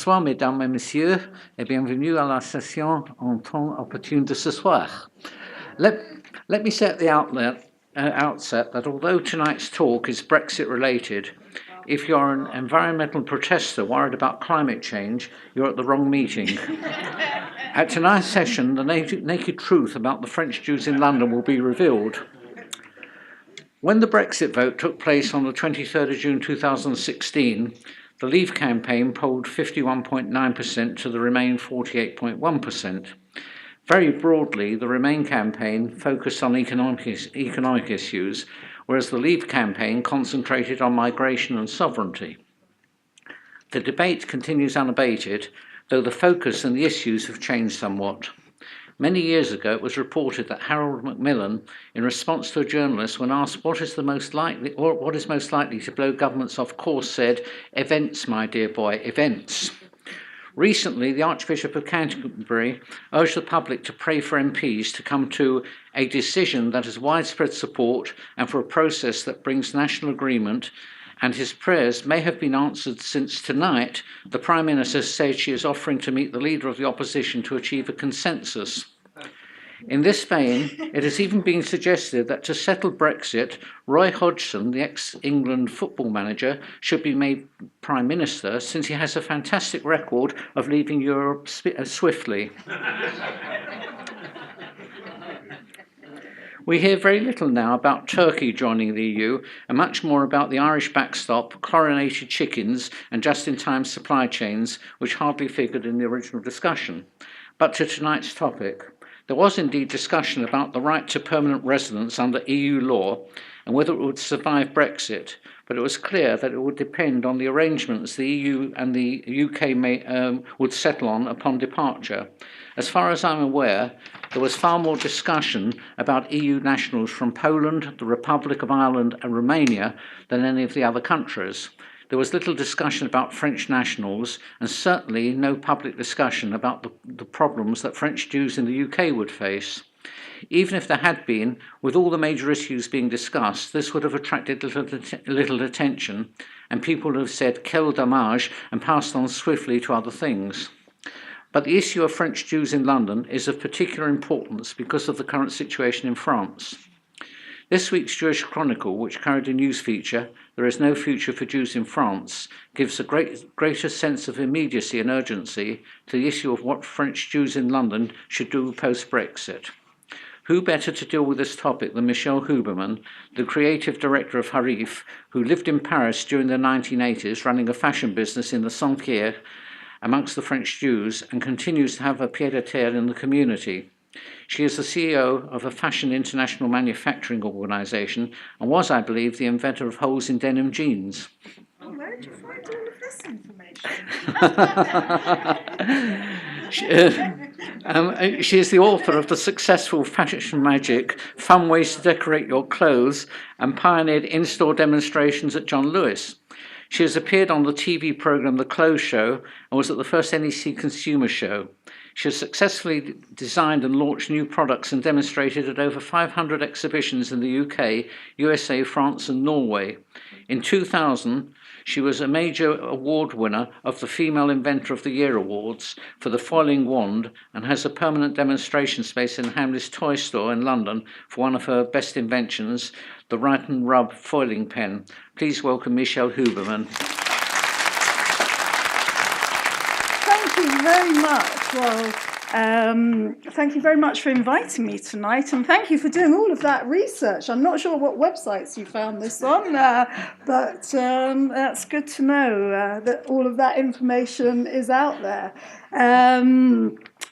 Bonsoir, mesdames et messieurs, et bienvenue à la session en temps opportune de ce soir. Let me say at the outset that although tonight's talk is Brexit related, if you're an environmental protester worried about climate change, you're at the wrong meeting. At tonight's session, the naked truth about the French Jews in London will be revealed. When the Brexit vote took place on the 23rd of June 2016, the Leave campaign polled 51.9% to the Remain 48.1%. Very broadly, the Remain campaign focused on economic issues, whereas the Leave campaign concentrated on migration and sovereignty. The debate continues unabated, though the focus and the issues have changed somewhat. Many years ago, it was reported that Harold Macmillan, in response to a journalist when asked what is most likely to blow governments off course, said, "Events, my dear boy, events." Recently, the Archbishop of Canterbury urged the public to pray for MPs to come to a decision that has widespread support and for a process that brings national agreement, and his prayers may have been answered since tonight the Prime Minister said she is offering to meet the Leader of the Opposition to achieve a consensus. In this vein, it has even been suggested that to settle Brexit, Roy Hodgson, the ex-England football manager, should be made Prime Minister since he has a fantastic record of leaving Europe swiftly. We hear very little now about Turkey joining the EU and much more about the Irish backstop, chlorinated chickens and just-in-time supply chains, which hardly figured in the original discussion. But to tonight's topic. There was indeed discussion about the right to permanent residence under EU law and whether it would survive Brexit, but it was clear that it would depend on the arrangements the EU and the UK would settle on upon departure. As far as I'm aware, there was far more discussion about EU nationals from Poland, the Republic of Ireland and Romania than any of the other countries. There was little discussion about French nationals and certainly no public discussion about the problems that French Jews in the UK would face. Even if there had been, with all the major issues being discussed, this would have attracted little attention, and people would have said quel dommage and passed on swiftly to other things. But the issue of French Jews in London is of particular importance because of the current situation in France. This week's Jewish Chronicle, which carried a news feature, "There is no future for Jews in France," gives a greater sense of immediacy and urgency to the issue of what French Jews in London should do post-Brexit. Who better to deal with this topic than Michel Huberman, the creative director of Harif, who lived in Paris during the 1980s, running a fashion business in the Saint-Pierre amongst the French Jews, and continues to have a pied-à-terre in the community. She is the CEO of a fashion international manufacturing organisation and was, I believe, the inventor of holes in denim jeans. Oh, where did you find all of this information? She is the author of the successful Fashion Magic, Fun Ways to Decorate Your Clothes, and pioneered in-store demonstrations at John Lewis. She has appeared on the TV programme The Clothes Show and was at the first NEC Consumer Show. She has successfully designed and launched new products and demonstrated at over 500 exhibitions in the UK, USA, France and Norway. In 2000, she was a major award winner of the Female Inventor of the Year Awards for the foiling wand and has a permanent demonstration space in Hamleys Toy Store in London for one of her best inventions, the Write and Rub foiling pen. Please welcome Michel Huberman. Thank you very much. Well, thank you very much for inviting me tonight, and thank you for doing all of that research. I'm not sure what websites you found this on, but that's good to know that all of that information is out there.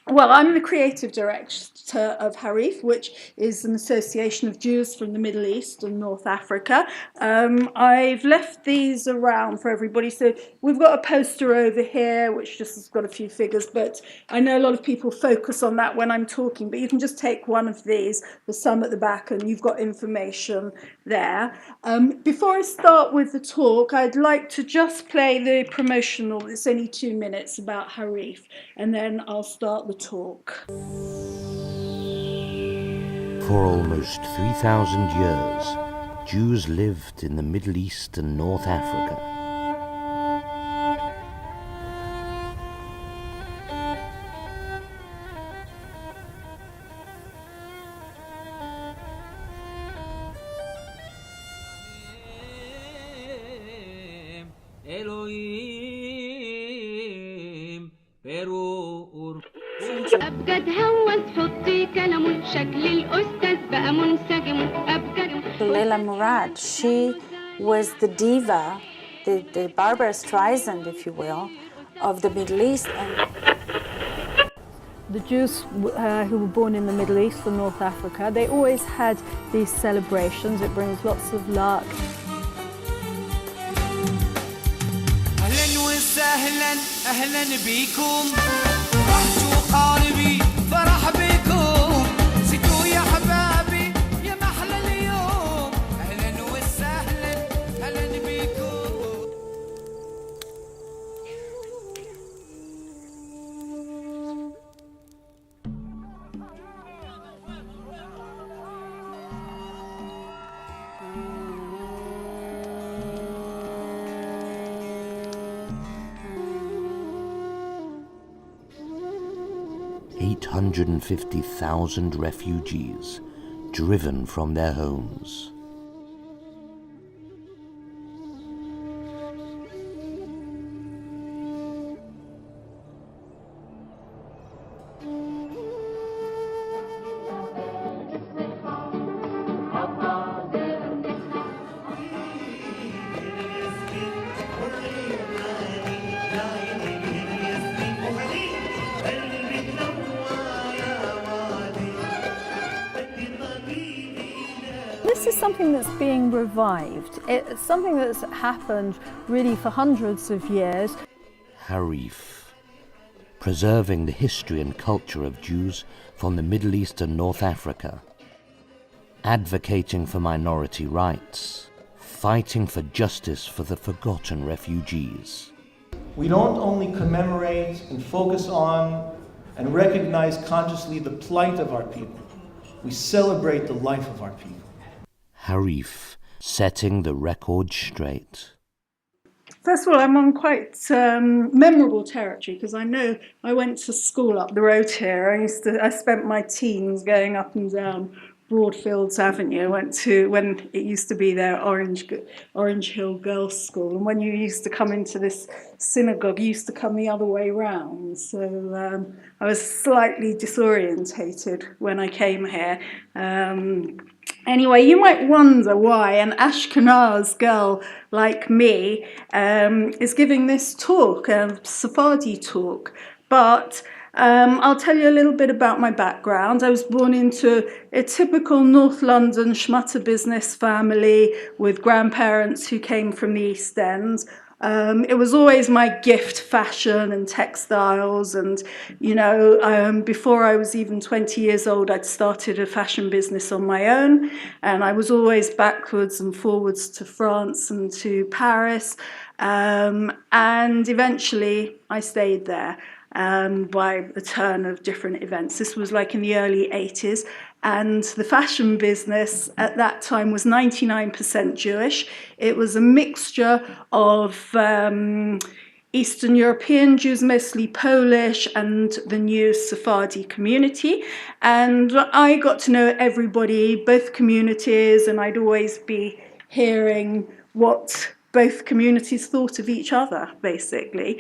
Well, I'm the creative director of Harif, which is an association of Jews from the Middle East and North Africa. I've left these around for everybody. So we've got a poster over here, which just has got a few figures, but I know a lot of people focus on that when I'm talking, but you can just take one of these, there's some at the back, and you've got information there. Before I start with the talk, I'd like to just play the promotional, it's only 2 minutes, about Harif, and then I'll start the talk. For almost 3,000 years, Jews lived in the Middle East and North Africa. Leila Murad, she was the diva, the Barbara Streisand, if you will, of the Middle East. The Jews who were born in the Middle East or North Africa, they always had these celebrations. It brings lots of luck. أهلاً أهلاً بيكم رحتوا قاربي فرح بكم زيتوا يا حبابي يا محلى اليوم أهلاً وسهلاً أهلاً بيكم. 850,000 refugees driven from their homes. This is something that's being revived. It's something that's happened really for hundreds of years. Harif, preserving the history and culture of Jews from the Middle East and North Africa, advocating for minority rights, fighting for justice for the forgotten refugees. We don't only commemorate and focus on and recognize consciously the plight of our people, we celebrate the life of our people. Harif, setting the record straight. First of all, I'm on quite memorable territory because I know I went to school up the road here. I spent my teens going up and down Broadfields Avenue. I went to, when it used to be their Orange Hill Girls' School, and when you used to come into this synagogue, you used to come the other way round. So I was slightly disorientated when I came here. Anyway, you might wonder why an Ashkenaz girl like me is giving this talk, a Sephardi talk, but I'll tell you a little bit about my background. I was born into a typical North London schmutter business family with grandparents who came from the East End. It was always my gift, fashion and textiles, and before I was even 20 years old, I'd started a fashion business on my own, and I was always backwards and forwards to France and to Paris, and eventually I stayed there by a turn of different events. This was like in the early 80s. And the fashion business at that time was 99% Jewish. It was a mixture of Eastern European Jews, mostly Polish, and the new Sephardi community. And I got to know everybody, both communities, and I'd always be hearing what both communities thought of each other, basically.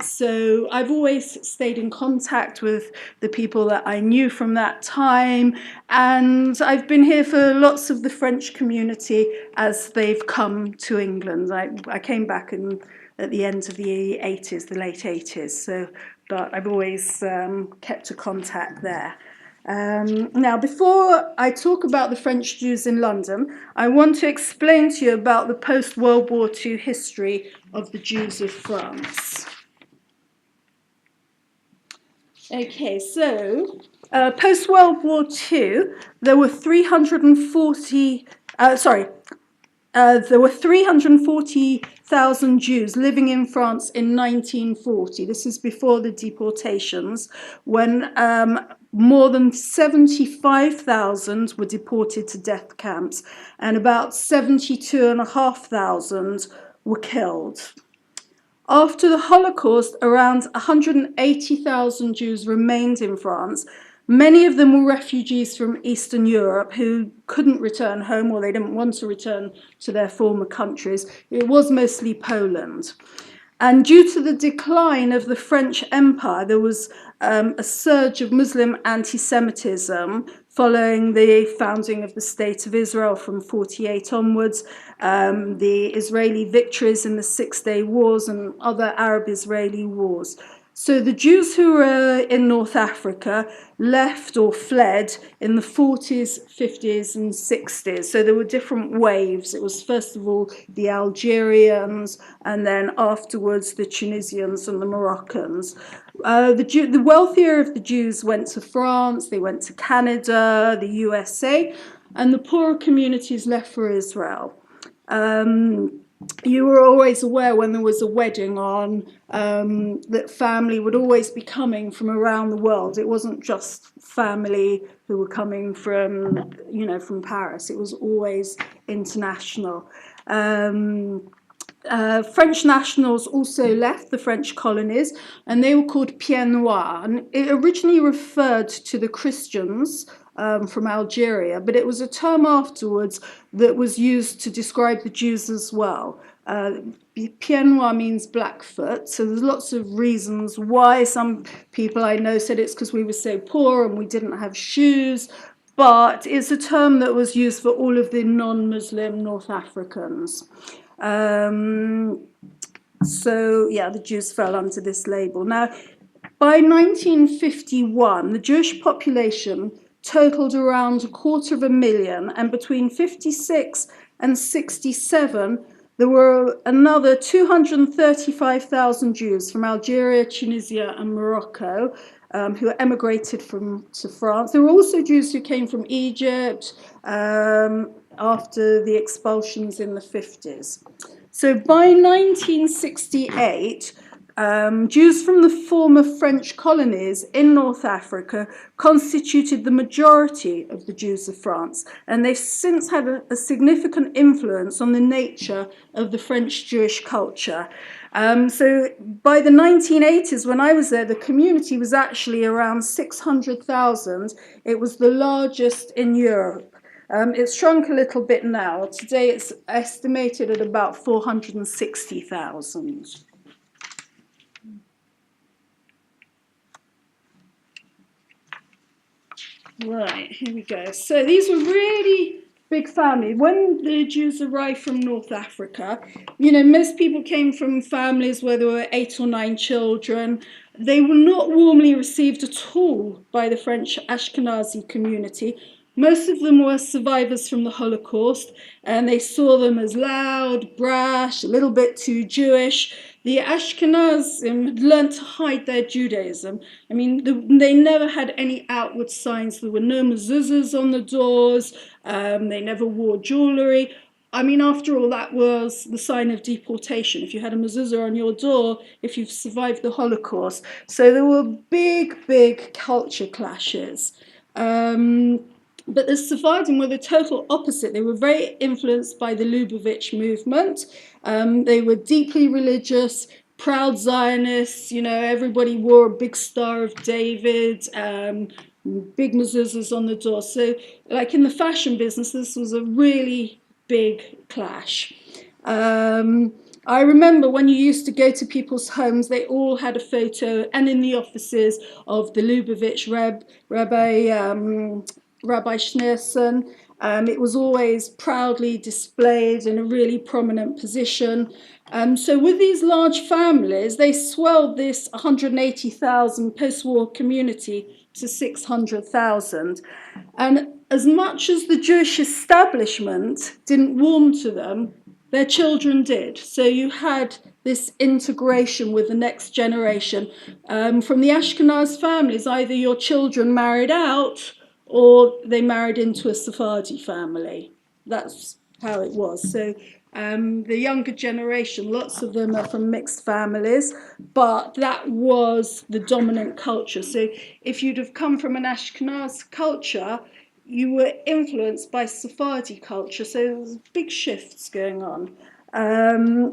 So I've always stayed in contact with the people that I knew from that time, and I've been here for lots of the French community as they've come to England. I came back at the end of the 80s, the late 80s, but I've always kept a contact there. Now, before I talk about the French Jews in London, I want to explain to you about the post-World War II history of the Jews of France. Okay, so post-World War II, there were 340,000 Jews living in France in 1940. This is before the deportations, when more than 75,000 were deported to death camps, and about 72,500 were killed. After the Holocaust, around 180,000 Jews remained in France. Many of them were refugees from Eastern Europe who couldn't return home, or they didn't want to return to their former countries. It was mostly Poland. And due to the decline of the French Empire, there was a surge of Muslim anti-Semitism following the founding of the State of Israel from 48 onwards, the Israeli victories in the Six-Day Wars and other Arab-Israeli wars. So the Jews who were in North Africa left or fled in the 40s, 50s and 60s. So there were different waves. It was first of all the Algerians and then afterwards the Tunisians and the Moroccans. The wealthier of the Jews went to France, they went to Canada, the USA, and the poorer communities left for Israel. You were always aware when there was a wedding on that family would always be coming from around the world. It wasn't just family who were coming from, from Paris. It was always international. French nationals also left the French colonies, and they were called Pieds Noirs. And it originally referred to the Christians from Algeria, but it was a term afterwards that was used to describe the Jews as well. Pieds Noirs means Blackfoot, so there's lots of reasons why. Some people I know said it's because we were so poor and we didn't have shoes, but it's a term that was used for all of the non-Muslim North Africans. The Jews fell under this label. Now, by 1951, the Jewish population totaled around 250,000, and between 56 and 67, there were another 235,000 Jews from Algeria, Tunisia, and Morocco who emigrated to France. There were also Jews who came from Egypt after the expulsions in the 50s. So by 1968, Jews from the former French colonies in North Africa constituted the majority of the Jews of France, and they've since had a significant influence on the nature of the French Jewish culture. So by the 1980s, when I was there, the community was actually around 600,000. It was the largest in Europe. It's shrunk a little bit now. Today it's estimated at about 460,000. Right, here we go. So these were really big families. When the Jews arrived from North Africa, most people came from families where there were 8 or 9 children. They were not warmly received at all by the French Ashkenazi community. Most of them were survivors from the Holocaust, and they saw them as loud, brash, a little bit too Jewish. The Ashkenazim had learned to hide their Judaism. I mean, they never had any outward signs. There were no mezuzahs on the doors. They never wore jewelry. I mean, after all, that was the sign of deportation. If you had a mezuzah on your door, if you've survived the Holocaust. So there were big, big culture clashes. But the Sephardim were the total opposite. They were very influenced by the Lubavitch movement. They were deeply religious, proud Zionists. Everybody wore a big Star of David, big mezuzahs on the door. So, like in the fashion business, this was a really big clash. I remember when you used to go to people's homes, they all had a photo, and in the offices, of the Lubavitch Rabbi Schneerson. It was always proudly displayed in a really prominent position. So with these large families, they swelled this 180,000 post-war community to 600,000. And as much as the Jewish establishment didn't warm to them, their children did. So you had this integration with the next generation. From the Ashkenaz families, either your children married out or they married into a Sephardi family. That's how it was. So the younger generation, lots of them are from mixed families, but that was the dominant culture. So if you'd have come from an Ashkenaz culture, you were influenced by Sephardi culture. So there was big shifts going on.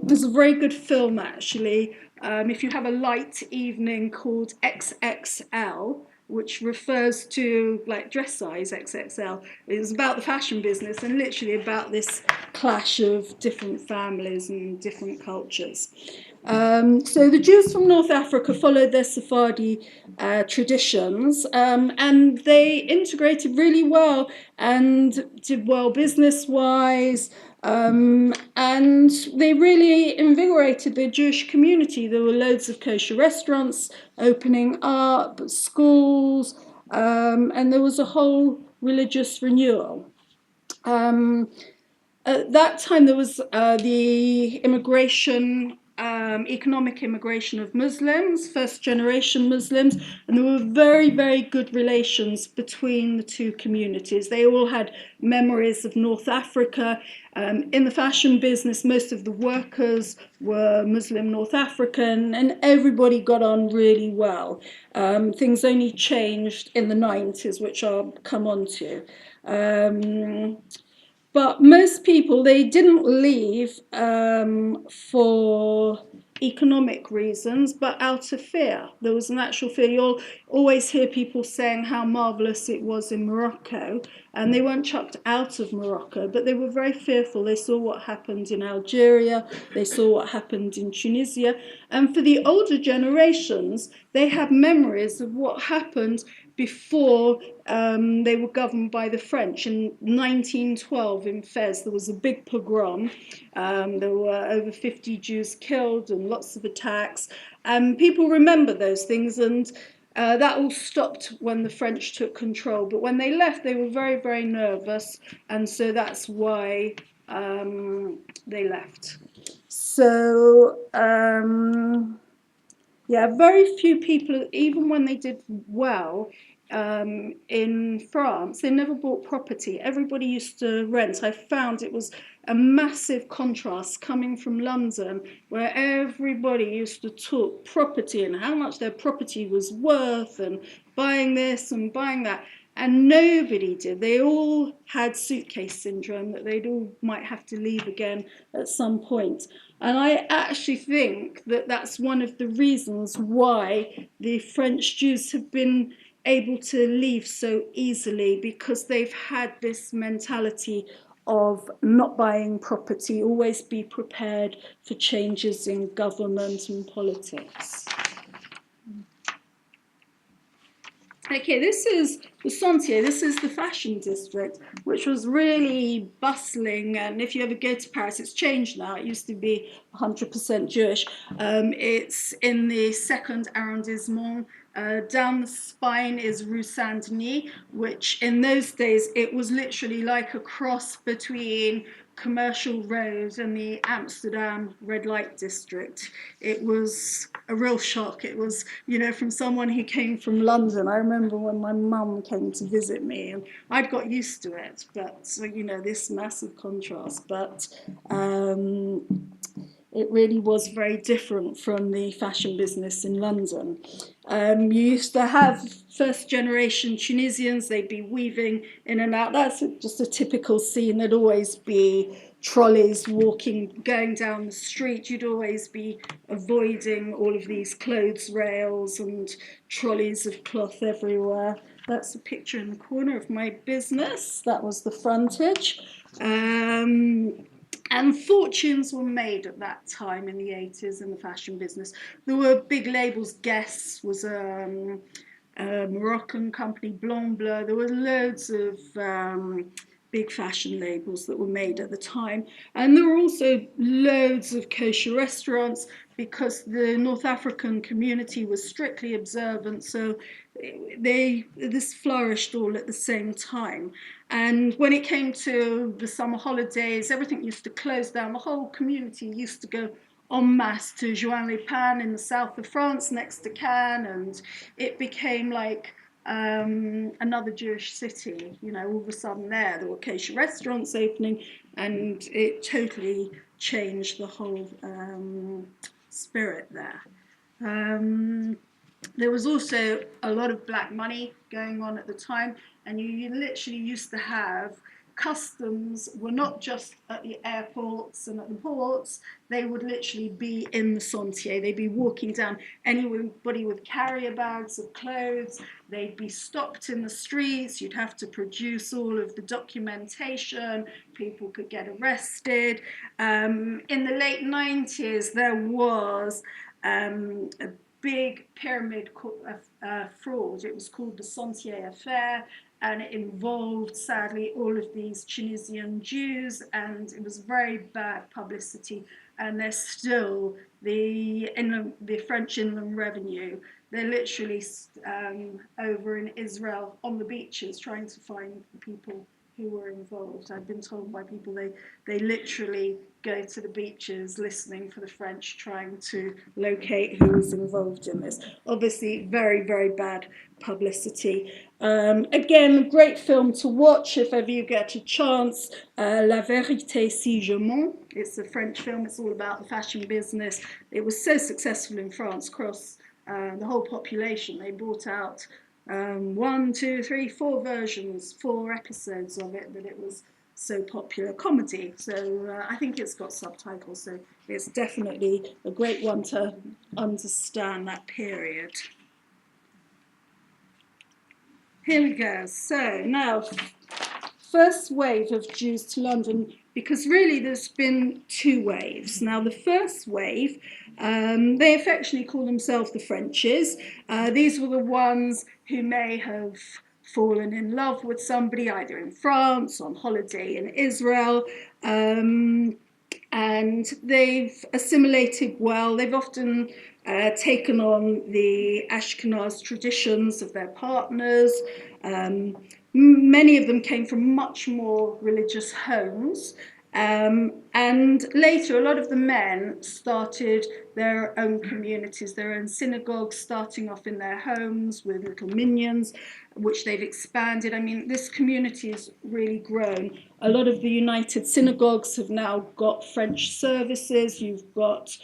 There's a very good film, actually. If you have a light evening, called XXL, which refers to like dress size XXL. It was about the fashion business and literally about this clash of different families and different cultures. So the Jews from North Africa followed their Sephardi traditions, and they integrated really well and did well business-wise, and they really invigorated the Jewish community. There were loads of kosher restaurants opening up, schools, and there was a whole religious renewal. At that time, there was the immigration, economic immigration of Muslims, first-generation Muslims, and there were very, very good relations between the two communities. They all had memories of North Africa. In the fashion business, most of the workers were Muslim North African, and everybody got on really well. Things only changed in the 90s, which I'll come on to. But most people, they didn't leave for economic reasons, but out of fear. There was an actual fear. You'll always hear people saying how marvellous it was in Morocco, and they weren't chucked out of Morocco, but they were very fearful. They saw what happened in Algeria, they saw what happened in Tunisia, and for the older generations, they have memories of what happened before they were governed by the French. In 1912 in Fez, there was a big pogrom. There were over 50 Jews killed and lots of attacks. And people remember those things, and that all stopped when the French took control. But when they left, they were very, very nervous, and so that's why they left. So, yeah, very few people, even when they did well in France, they never bought property. Everybody used to rent. I found it was a massive contrast coming from London, where everybody used to talk property and how much their property was worth and buying this and buying that. And nobody did. They all had suitcase syndrome, that they'd all might have to leave again at some point. And I actually think that that's one of the reasons why the French Jews have been able to leave so easily, because they've had this mentality of not buying property, always be prepared for changes in government and politics. Okay, this is the Sentier, this is the fashion district, which was really bustling, and if you ever go to Paris, it's changed now, it used to be 100% Jewish. It's in the second arrondissement. Down the spine is Rue Saint-Denis, which in those days, it was literally like a cross between Commercial Road and the Amsterdam red light district. It was a real shock. It was, you know, from someone who came from London. I remember when my mum came to visit me, and I'd got used to it, but, you know, this massive contrast. But it really was very different from the fashion business in London. You used to have first-generation Tunisians, they'd be weaving in and out. That's just a typical scene. There'd always be trolleys going down the street. You'd always be avoiding all of these clothes rails and trolleys of cloth everywhere. That's a picture in the corner of my business. That was the frontage. And fortunes were made at that time in the 80s in the fashion business. There were big labels. Guess was a Moroccan company, Blanc Bleu. There were loads of big fashion labels that were made at the time. And there were also loads of kosher restaurants, because the North African community was strictly observant, so this flourished all at the same time. And when it came to the summer holidays, everything used to close down. The whole community used to go en masse to Juan-les-Pins in the south of France, next to Cannes, and it became like another Jewish city. You know, all of a sudden there were kosher restaurants opening, and it totally changed the whole spirit there. There was also a lot of black money going on at the time, and you literally used to have customs were not just at the airports and at the ports, they would literally be in the sentier. They'd be walking down. Anybody with carrier bags of clothes, they'd be stopped in the streets. You'd have to produce all of the documentation. People could get arrested. In the late 90s, there was a big pyramid fraud. It was called the Sentier Affair, and it involved, sadly, all of these Tunisian Jews, and it was very bad publicity. And they're still the French Inland Revenue. They're literally over in Israel on the beaches trying to find the people who were involved. I've been told by people they literally go to the beaches listening for the French, trying to locate who was involved in this. Obviously, very, very bad publicity. Again, great film to watch if ever you get a chance. La Vérité si je mens. It's a French film. It's all about the fashion business. It was so successful in France across the whole population. They brought out 1, 2, 3, 4 versions, 4 episodes of it, that it was so popular. Comedy, so I think it's got subtitles, so it's definitely a great one to understand that period. Here we go. So now, first wave of Jews to London, because really there's been 2 waves. Now the first wave, they affectionately call themselves the Frenches. These were the ones who may have fallen in love with somebody either in France, on holiday in Israel, and they've assimilated well. They've often taken on the Ashkenaz traditions of their partners. Many of them came from much more religious homes. And later, a lot of the men started their own communities, their own synagogues, starting off in their homes with little minions, which they've expanded. I mean, this community has really grown. A lot of the United Synagogues have now got French services. You've got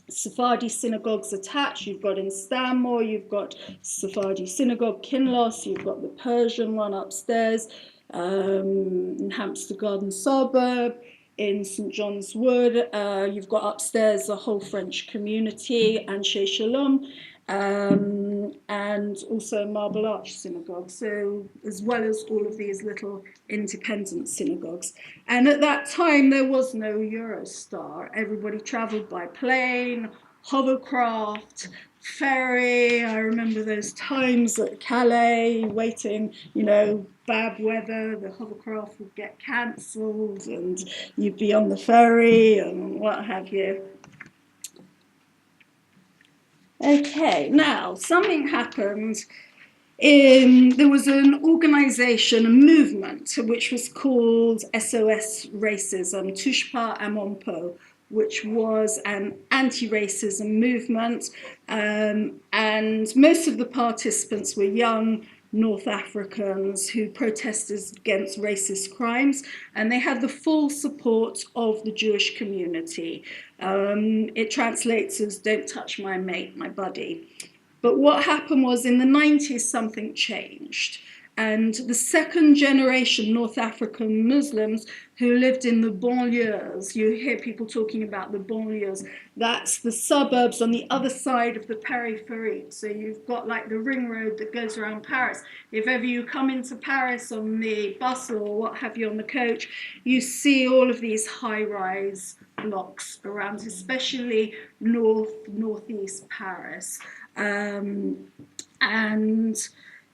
Sephardi synagogues attached. You've got in Stanmore, you've got Sephardi Synagogue, Kinloss, you've got the Persian one upstairs. In Hampstead Garden Suburb, in St John's Wood, you've got upstairs a whole French community, and Chez Shalom, and also Marble Arch Synagogue, so as well as all of these little independent synagogues. And at that time there was no Eurostar. Everybody travelled by plane, hovercraft, ferry. I remember those times at Calais waiting, bad weather, the hovercraft would get cancelled and you'd be on the ferry and what have you. Okay, now something happened. There was an organisation, a movement, which was called SOS Racism, Touche pas à mon peau, which was an anti-racism movement, and most of the participants were young North Africans who protested against racist crimes, and they had the full support of the Jewish community. It translates as "don't touch my mate, my buddy." But what happened was in the 90s something changed. And the second generation North African Muslims who lived in the banlieues, you hear people talking about the banlieues, that's the suburbs on the other side of the periphery. So you've got like the ring road that goes around Paris. If ever you come into Paris on the bus or what have you on the coach, you see all of these high-rise blocks around, especially northeast Paris. And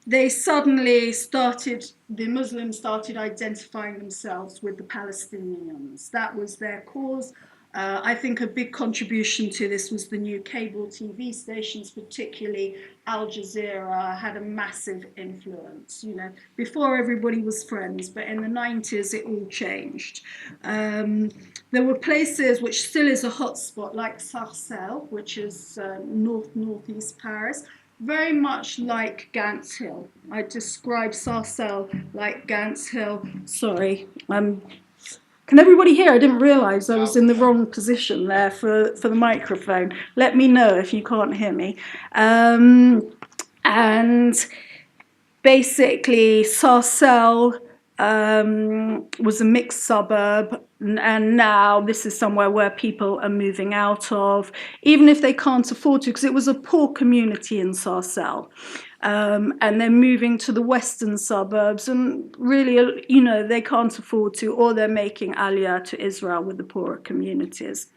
they suddenly the Muslims started identifying themselves with the Palestinians. That was their cause. I think a big contribution to this was the new cable TV stations, particularly Al Jazeera, had a massive influence. Before everybody was friends, but in the 90s it all changed. There were places which still is a hotspot, like Sarcelles, which is northeast Paris, very much like Gants Hill. I describe Sarcelles like Gants Hill. Sorry, can everybody hear? I didn't realise I was in the wrong position there for the microphone. Let me know if you can't hear me. And basically, Sarcelles was a mixed suburb, and now this is somewhere where people are moving out of, even if they can't afford to, because it was a poor community in Sarcelles. And they're moving to the western suburbs, and really, you know, they can't afford to, or they're making aliyah to Israel with the poorer communities.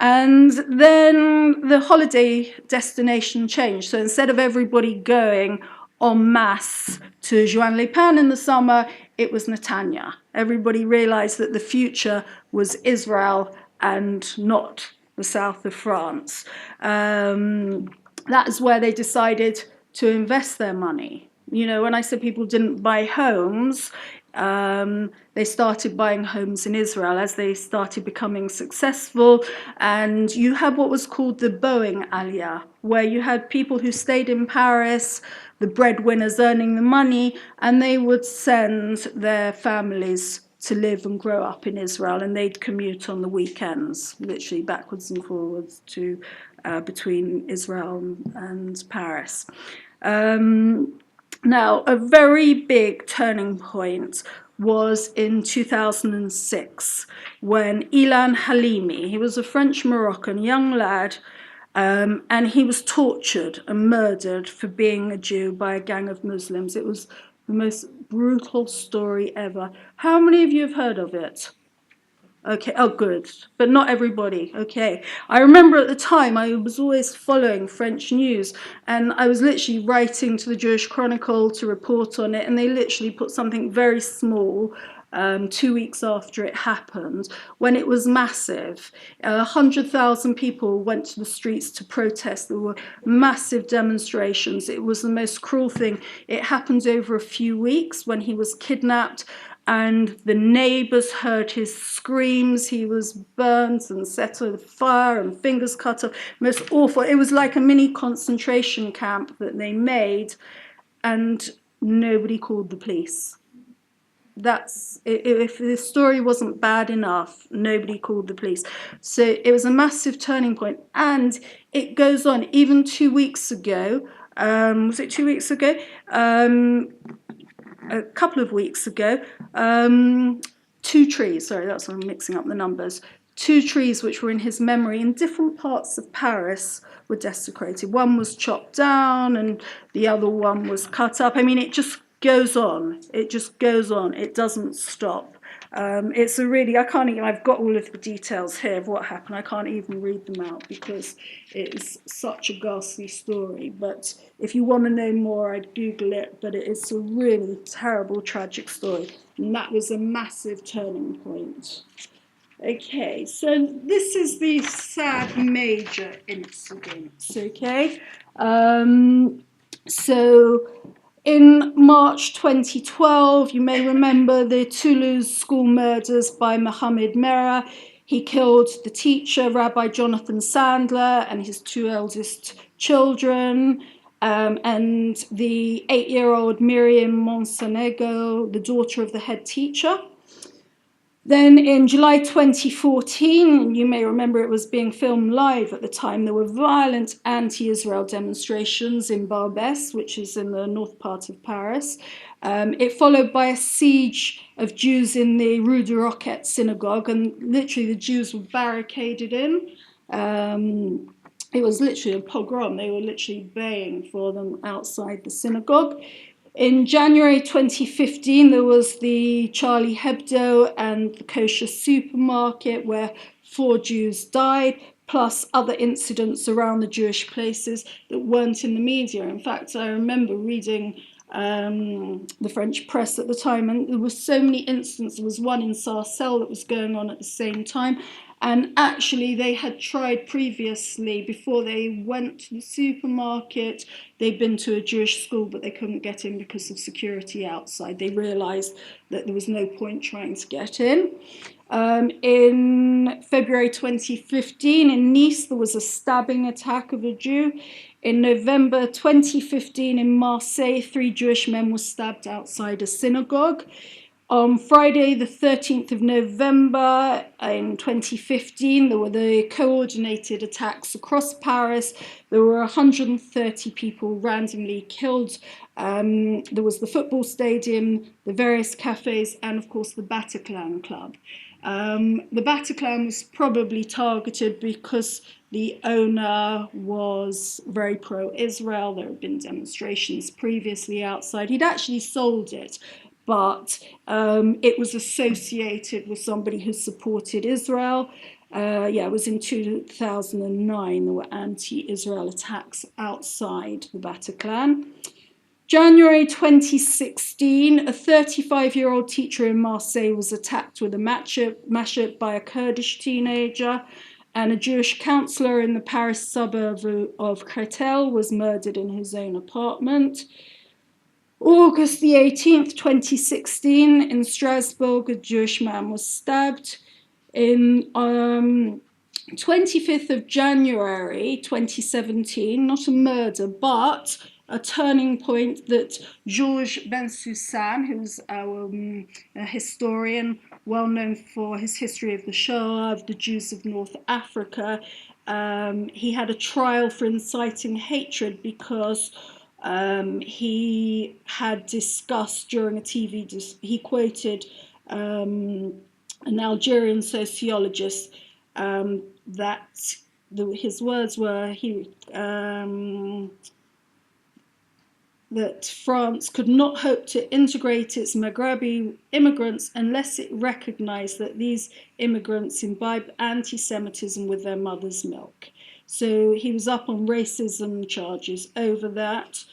And then the holiday destination changed. So instead of everybody going en masse to Juan-les-Pins in the summer, it was Netanya. Everybody realized that the future was Israel and not the south of France. That is where they decided to invest their money. You know, when I said people didn't buy homes, they started buying homes in Israel as they started becoming successful. And you had what was called the Boeing Aliyah, where you had people who stayed in Paris, the breadwinners earning the money, and they would send their families to live and grow up in Israel, and they'd commute on the weekends, literally backwards and forwards to between Israel and Paris. Now, a very big turning point was in 2006 when Ilan Halimi, he was a French-Moroccan young lad, and he was tortured and murdered for being a Jew by a gang of Muslims. It was the most brutal story ever. How many of you have heard of it? Okay, oh good, but not everybody, okay. I remember at the time I was always following French news, and I was literally writing to the Jewish Chronicle to report on it, and they literally put something very small 2 weeks after it happened, when it was massive. 100,000 people went to the streets to protest. There were massive demonstrations. It was the most cruel thing. It happened over a few weeks when he was kidnapped, and the neighbours heard his screams. He was burnt and set on fire and fingers cut off. Most awful. It was like a mini concentration camp that they made, and nobody called the police. That's, if the story wasn't bad enough, nobody called the police. So it was a massive turning point, and it goes on. Even 2 weeks ago, was it 2 weeks ago? A couple of weeks ago, 2 trees, sorry, that's why I'm mixing up the numbers, 2 trees which were in his memory in different parts of Paris were desecrated. One was chopped down and the other one was cut up. I mean, it just goes on. It just goes on. It doesn't stop. It's a really, I can't even, I've got all of the details here of what happened. I can't even read them out because it's such a ghastly story. But if you want to know more, I'd Google it. But it's a really terrible, tragic story. And that was a massive turning point. Okay, so this is the sad major incidents, okay? So in March 2012, you may remember the Toulouse school murders by Mohammed Merah. He killed the teacher, Rabbi Jonathan Sandler, and his 2 eldest children, and the 8-year-old Miriam Monsonego, the daughter of the head teacher. Then in July 2014, you may remember it was being filmed live at the time, there were violent anti-Israel demonstrations in Barbès, which is in the north part of Paris. It followed by a siege of Jews in the Rue de Roquette synagogue, and literally the Jews were barricaded in. It was literally a pogrom. They were literally baying for them outside the synagogue. In January 2015, there was the Charlie Hebdo and the kosher supermarket where 4 Jews died, plus other incidents around the Jewish places that weren't in the media. In fact, I remember reading the French press at the time, and there were so many incidents. There was one in Sarcelles that was going on at the same time. And actually, they had tried previously, before they went to the supermarket, they'd been to a Jewish school, but they couldn't get in because of security outside. They realized that there was no point trying to get in. In February 2015, in Nice, there was a stabbing attack of a Jew. In November 2015, in Marseille, 3 Jewish men were stabbed outside a synagogue. On Friday, the 13th of November in 2015, there were the coordinated attacks across Paris. There were 130 people randomly killed. There was the football stadium, the various cafes, and of course the Bataclan Club. The Bataclan was probably targeted because the owner was very pro-Israel. There had been demonstrations previously outside. He'd actually sold it, but it was associated with somebody who supported Israel. It was in 2009. There were anti-Israel attacks outside the Bataclan. January 2016, a 35-year-old teacher in Marseille was attacked with a matchet by a Kurdish teenager, and a Jewish councillor in the Paris suburb of Créteil was murdered in his own apartment. August the 18th, 2016, in Strasbourg, a Jewish man was stabbed. In 25th of January 2017, not a murder, but a turning point that Georges Bensoussan, who's a historian well known for his history of the Shoah, of the Jews of North Africa, he had a trial for inciting hatred because he had discussed during a TV, he quoted an Algerian sociologist that his words were that France could not hope to integrate its Maghrebi immigrants unless it recognized that these immigrants imbibed anti-Semitism with their mother's milk. So he was up on racism charges over that.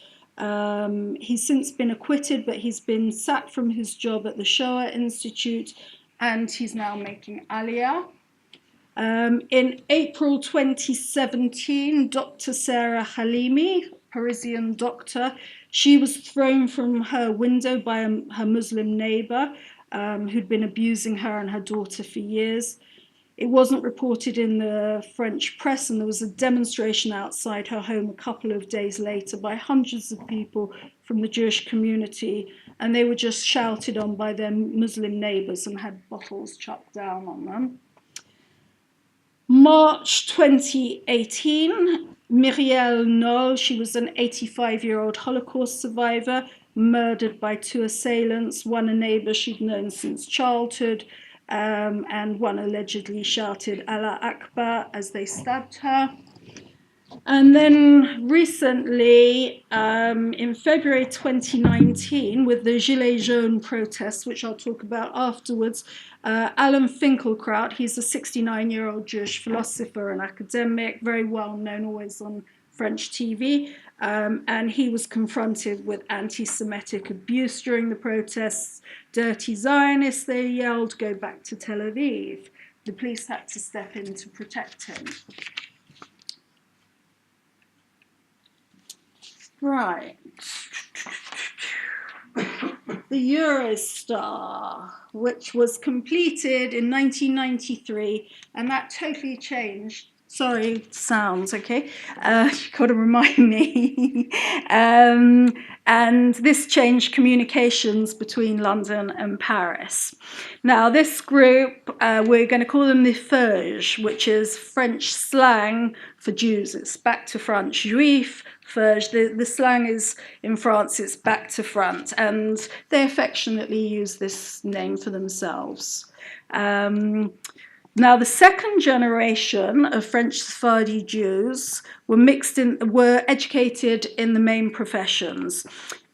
He's since been acquitted, but he's been sacked from his job at the Shoah Institute, and he's now making Aliyah. In April 2017, Dr. Sarah Halimi, Parisian doctor, she was thrown from her window by her Muslim neighbor who'd been abusing her and her daughter for years. It wasn't reported in the French press, and there was a demonstration outside her home a couple of days later by hundreds of people from the Jewish community, and they were just shouted on by their Muslim neighbors and had bottles chucked down on them. March 2018, Myriel Noll, she was an 85-year-old Holocaust survivor, murdered by two assailants, one a neighbor she'd known since childhood, and one allegedly shouted Allah Akbar as they stabbed her. And then recently, in February 2019, with the Gilets jaunes protests, which I'll talk about afterwards, Alan Finkielkraut, he's a 69-year-old Jewish philosopher and academic, very well known, always on French TV, and he was confronted with anti-Semitic abuse during the protests. Dirty Zionists, they yelled, go back to Tel Aviv. The police had to step in to protect him. Right. The Eurostar, which was completed in 1993, and that totally changed. Sorry, sounds, okay? You've got to remind me. And this changed communications between London and Paris. Now, this group, we're going to call them the Feuge, which is French slang for Jews. It's back to front, Juif, Feuge. The slang is, in France, it's back to front, and they affectionately use this name for themselves. Now, the second generation of French Sephardi Jews were educated in the main professions.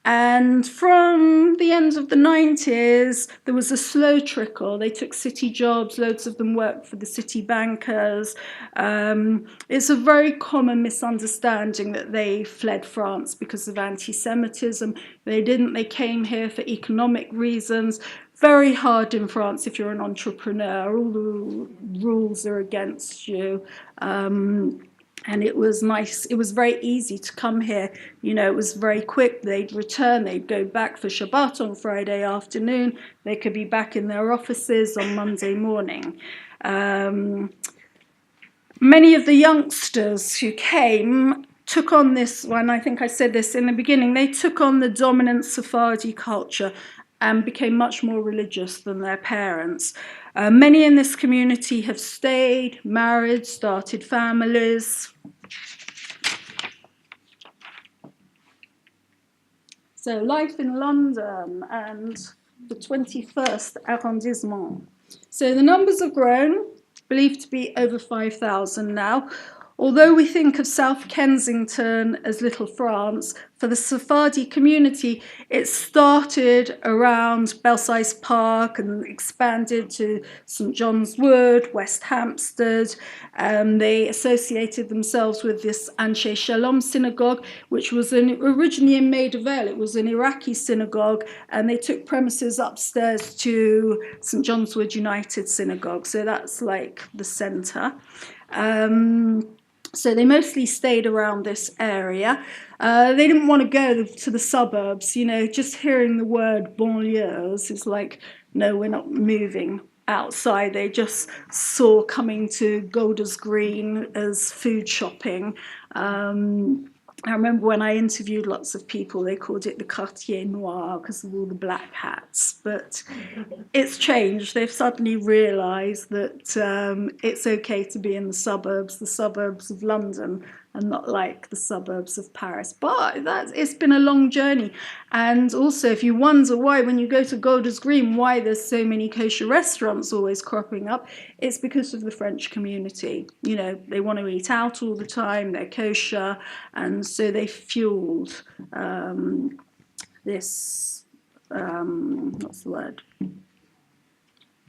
And from the end of the 90s, there was a slow trickle. They took city jobs. Loads of them worked for the city bankers. It's a very common misunderstanding that they fled France because of anti-Semitism. They didn't. They came here for economic reasons. Very hard in France if you're an entrepreneur. All the rules are against you. And it was nice. It was very easy to come here. You know, it was very quick. They'd return. They'd go back for Shabbat on Friday afternoon. They could be back in their offices on Monday morning. Many of the youngsters who came took on this one. I think I said this in the beginning. They took on the dominant Sephardi culture. and became much more religious than their parents. Many in this community have stayed, married, started families. So life in London and the 21st arrondissement. So the numbers have grown, believed to be over 5,000 now. Although we think of South Kensington as Little France, for the Sephardi community, it started around Belsize Park and expanded to St John's Wood, West Hampstead. They associated themselves with this Anshe Shalom synagogue, which was originally in Maida Vale. It was an Iraqi synagogue, and they took premises upstairs to St John's Wood United Synagogue. So that's like the centre. So they mostly stayed around this area. They didn't want to go to the suburbs. You know, just hearing the word banlieues is like, no, we're not moving outside. They just saw coming to Golders Green as food shopping. I remember when I interviewed lots of people, they called it the Quartier Noir because of all the black hats. But it's changed. They've suddenly realised that it's okay to be in the suburbs of London, and not like the suburbs of Paris. But it's been a long journey. And also, if you wonder why, when you go to Golders Green, why there's so many kosher restaurants always cropping up, it's because of the French community. You know, they want to eat out all the time, they're kosher, and so they fueled this, what's the word? I'm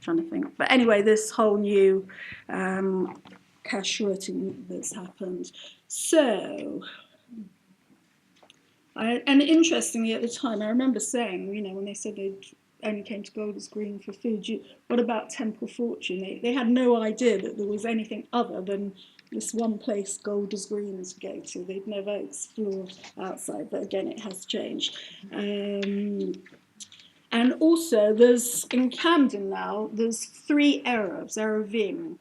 trying to think. But anyway, this whole new kashrut that's happened. So, and interestingly at the time, I remember saying, you know, when they said they only came to Golders Green for food, what about Temple Fortune? They had no idea that there was anything other than this one place, Golders Green, to go to. They'd never explored outside, but again, it has changed. And also, there's, in Camden now, there's 3 Erevim,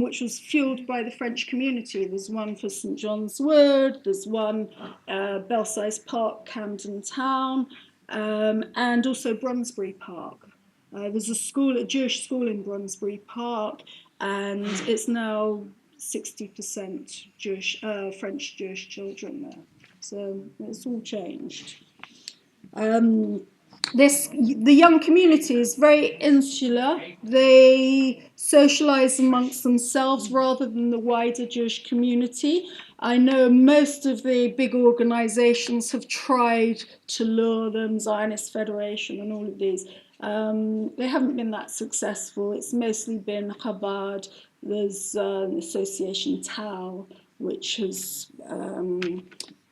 which was fueled by the French community. There's one for St John's Wood, there's one Belsize Park, Camden Town, and also Brunsbury Park. There's a Jewish school in Brunsbury Park, and it's now 60% Jewish, French Jewish children there. So it's all changed. The young community is very insular. They socialise amongst themselves rather than the wider Jewish community. I know most of the big organisations have tried to lure them, Zionist Federation and all of these. They haven't been that successful. It's mostly been Chabad. There's an association, Tau, which has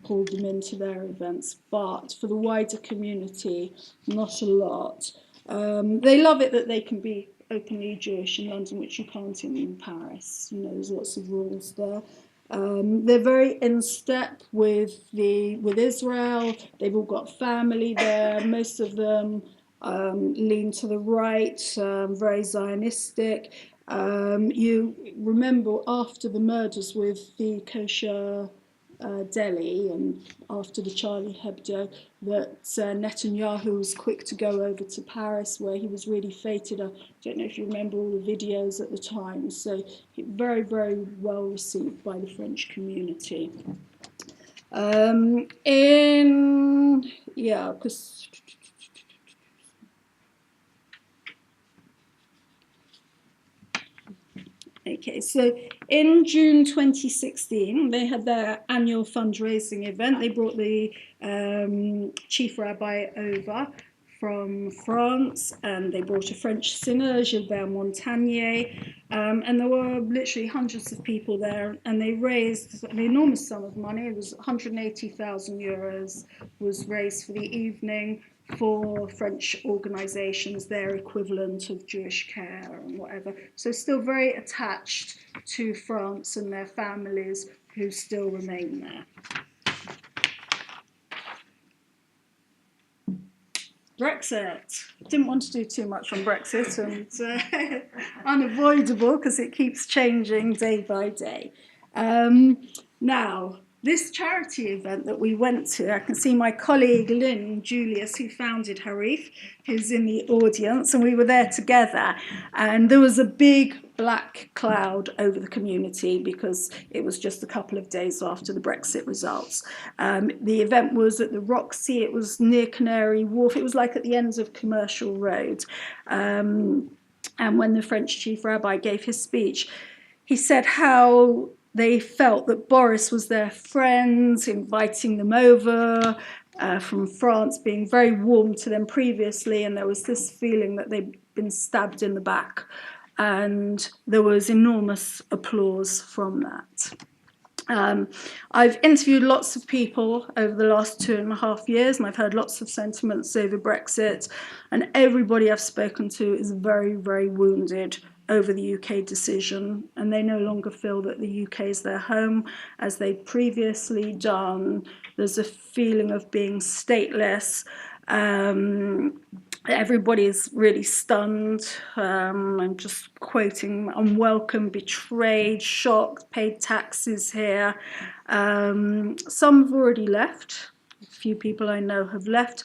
pulled them into their events, but for the wider community, not a lot. They love it that they can be openly Jewish in London, which you can't in Paris. You know, there's lots of rules there. They're very in step with Israel. They've all got family there. Most of them lean to the right, very Zionistic. You remember after the murders with the kosher Delhi and after the Charlie Hebdo that Netanyahu was quick to go over to Paris where he was really feted. I don't know if you remember all the videos at the time. So very, very well received by the French community. Because okay, so in June 2016, they had their annual fundraising event. They brought the chief rabbi over from France, and they brought a French singer, Gilbert Montagnier, and there were literally hundreds of people there, and they raised an enormous sum of money. It was 180,000 euros was raised for the evening for French organisations, their equivalent of Jewish Care and whatever. So still very attached to France and their families who still remain there. Brexit. Didn't want to do too much on Brexit, and unavoidable because it keeps changing day by day. Now, This charity event that we went to, I can see my colleague Lynn Julius, who founded Harif, who's in the audience, and we were there together. And there was a big black cloud over the community because it was just a couple of days after the Brexit results. The event was at the Roxy, it was near Canary Wharf, it was like at the ends of Commercial Road. And when the French chief rabbi gave his speech, he said how they felt that Boris was their friend, inviting them over from France, being very warm to them previously, and there was this feeling that they'd been stabbed in the back. And there was enormous applause from that. I've interviewed lots of people over the last 2.5 years, and I've heard lots of sentiments over Brexit, and everybody I've spoken to is very, very wounded over the UK decision, and they no longer feel that the UK is their home as they'd previously done. There's a feeling of being stateless. Everybody is really stunned. I'm just quoting, unwelcome, betrayed, shocked, paid taxes here. Some have already left. A few people I know have left.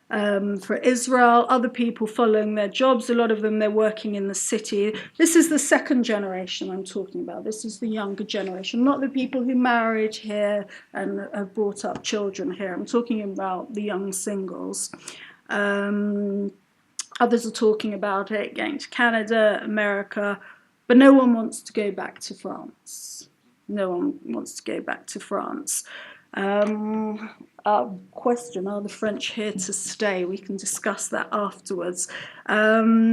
For Israel, other people following their jobs, a lot of them, they're working in the city. This is the second generation I'm talking about. This is the younger generation, not the people who married here and have brought up children here. I'm talking about the young singles. Others are talking about it, going to Canada, America, but no one wants to go back to France. No one wants to go back to France. Question, are the French here to stay? We can discuss that afterwards. For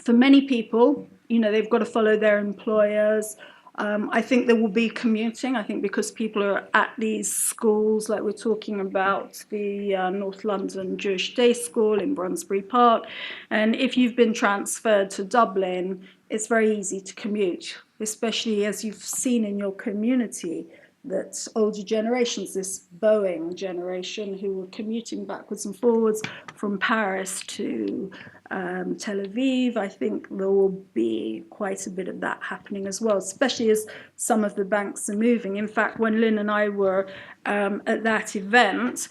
many people, they've got to follow their employers. I think there will be commuting. I think because people are at these schools, like we're talking about the North London Jewish Day School in Brunsbury Park, and if you've been transferred to Dublin, it's very easy to commute, especially as you've seen in your community that older generations, this Boeing generation who were commuting backwards and forwards from Paris to Tel Aviv, I think there will be quite a bit of that happening as well, especially as some of the banks are moving. In fact, when Lynn and I were at that event,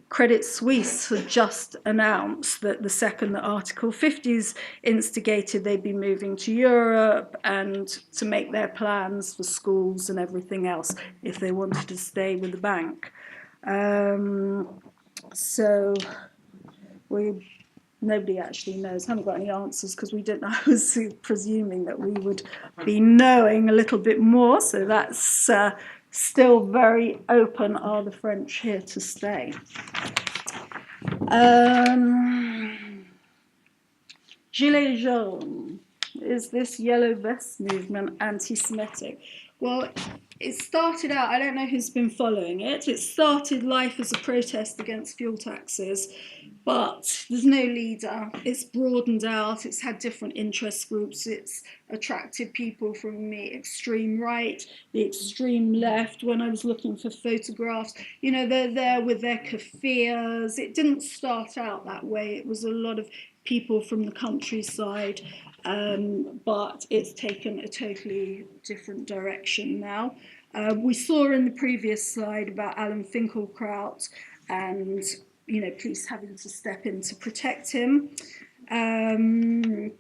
Credit Suisse had just announced that the second that Article 50s instigated, they'd be moving to Europe and to make their plans for schools and everything else if they wanted to stay with the bank. So nobody actually knows. I haven't got any answers because we didn't know. I was presuming that we would be knowing a little bit more. So that's still very open. Are the French here to stay? Gilets jaunes. Is this yellow vest movement anti-Semitic? Well, it started out, I don't know who's been following it, it started life as a protest against fuel taxes, but there's no leader. It's broadened out, it's had different interest groups, it's attracted people from the extreme right, the extreme left. When I was looking for photographs, they're there with their kafirs. It didn't start out that way. It was a lot of people from the countryside, but it's taken a totally different direction now. We saw in the previous slide about Alan Finkielkraut and police having to step in to protect him. And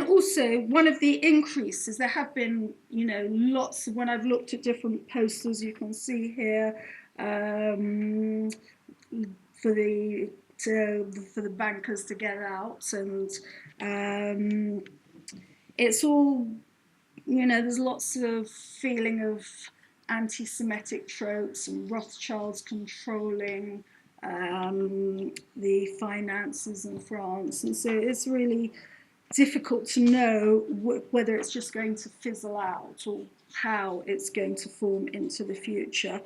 also, one of the increases, there have been, lots of, when I've looked at different posters, you can see here, for the bankers to get out, and it's all, there's lots of feeling of anti-Semitic tropes and Rothschilds controlling the finances in France, and so it's really difficult to know whether it's just going to fizzle out or how it's going to form into the future.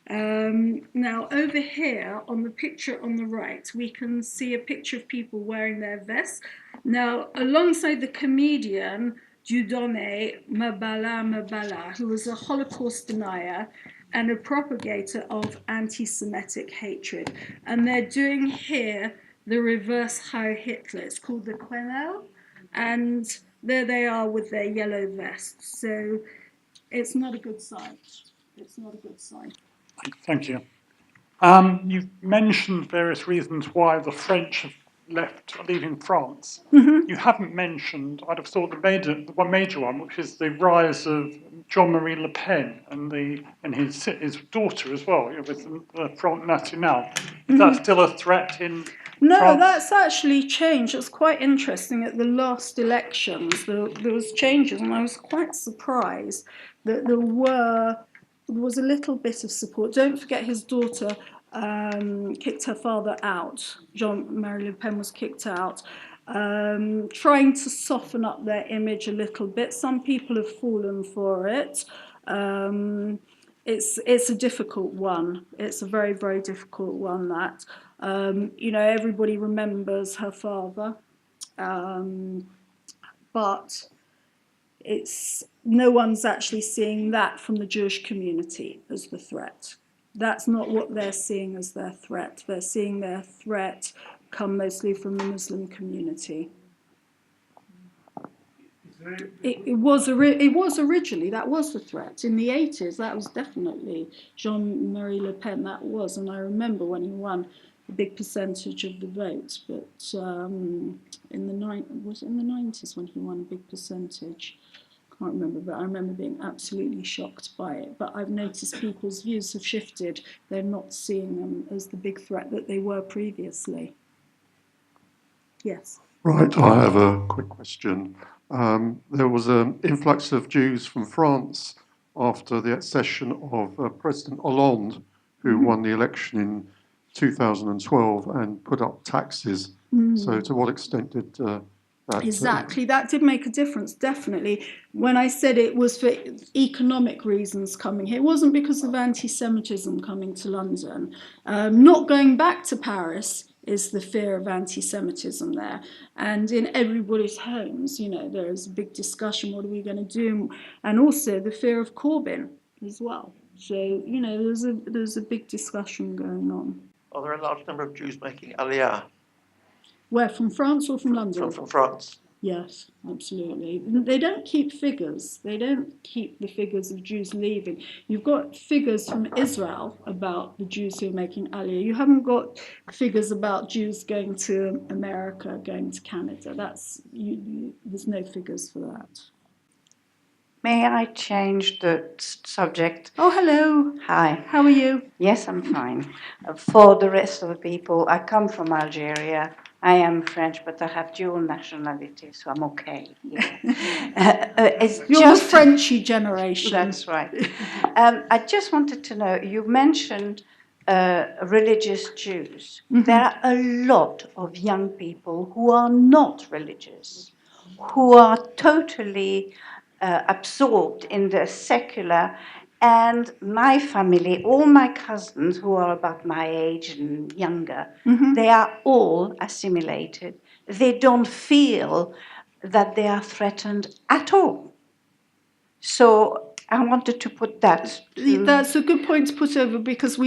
Now, over here on the picture on the right, we can see a picture of people wearing their vests. Now, alongside the comedian Dieudonné Mabala, who was a Holocaust denier and a propagator of anti-Semitic hatred. And they're doing here the reverse Heil Hitler. It's called the Quenelle. And there they are with their yellow vests. So it's not a good sight. it's not a good sign. Thank you. You've mentioned various reasons why the French have leaving France. You haven't mentioned, I'd have thought, the one major one, which is the rise of Jean-Marie Le Pen and his daughter as well, with the Front National. Is that still a threat in No, France? that's actually changed. It's quite interesting. At the last elections, there was changes, and I was quite surprised that there was a little bit of support. Don't forget his daughter kicked her father out. Jean-Marie Le Pen was kicked out, trying to soften up their image a little bit. Some people have fallen for it. It's a difficult one. It's a very, very difficult one, that. Everybody remembers her father, but no one's actually seeing that from the Jewish community as the threat. That's not what they're seeing as their threat. They're seeing their threat come mostly from the Muslim community. It was originally, that was the threat. In the 80s, that was definitely Jean-Marie Le Pen, that was. And I remember when he won a big percentage of the vote. But in the 90s when he won a big percentage? Can't remember, but I remember being absolutely shocked by it. But I've noticed people's views have shifted. They're not seeing them as the big threat that they were previously. Yes. Right, I have a quick question. There was an influx of Jews from France after the accession of President Hollande, who won the election in 2012 and put up taxes. So to what extent did that... Exactly, that did make a difference, definitely. When I said it was for economic reasons coming here, it wasn't because of anti-Semitism coming to London. Not going back to Paris is the fear of anti-Semitism there. And in everybody's homes, there is a big discussion, what are we going to do? And also the fear of Corbyn as well. So, there's a big discussion going on. Are there a large number of Jews making Aliyah? Where, from France or from London? From France. Yes, absolutely. They don't keep figures. They don't keep the figures of Jews leaving. You've got figures from Israel about the Jews who are making Aliyah. You haven't got figures about Jews going to America, going to Canada. There's no figures for that. May I change the subject? Oh, hello. Hi. How are you? Yes, I'm fine. For the rest of the people, I come from Algeria. I am French, but I have dual nationality, so I'm okay. You're the Frenchy generation. That's right. I just wanted to know, you mentioned religious Jews. There are a lot of young people who are not religious, who are totally absorbed in the secular. And my family, all my cousins who are about my age and younger, they are all assimilated. They don't feel that they are threatened at all. So I wanted to put that. That's a good point to put over, because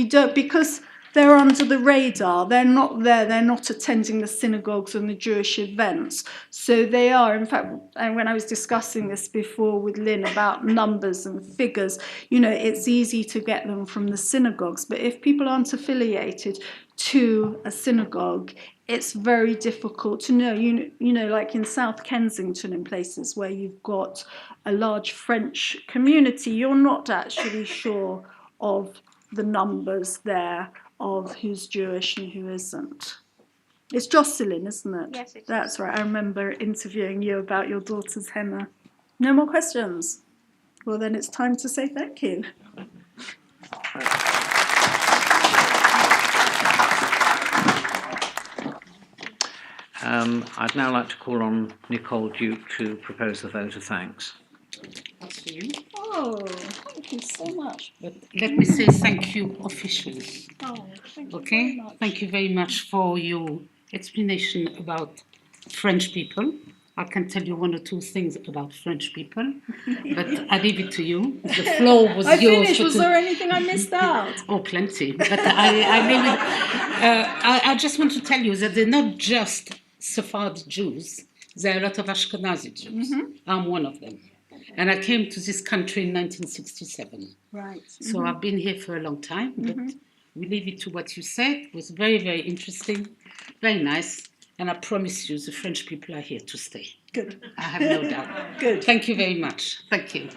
they're under the radar. They're not there. They're not attending the synagogues and the Jewish events. So they are, in fact, and when I was discussing this before with Lynn about numbers and figures, it's easy to get them from the synagogues. But if people aren't affiliated to a synagogue, it's very difficult to know. Like in South Kensington, in places where you've got a large French community, you're not actually sure of the numbers there of who's Jewish and who isn't. It's Jocelyn, isn't it? Yes, it is. That's right. I remember interviewing you about your daughter's henna. No more questions? Well, then it's time to say thank you. I'd now like to call on Nicole Duke to propose the vote of thanks. Oh, thank you so much. But let me say thank you officially. Oh, thank you Okay? very much. Thank you very much for your explanation about French people. I can tell you one or two things about French people, but I leave it to you. The floor was yours. I finished. Was there anything I missed out? Oh, plenty. But I just want to tell you that they're not just Sephardi Jews. There are a lot of Ashkenazi Jews. I'm one of them. And I came to this country in 1967. Right. So I've been here for a long time, but we leave it to what you said. It was very, very interesting, very nice. And I promise you, the French people are here to stay. Good. I have no doubt. Good. Thank you very much. Thank you.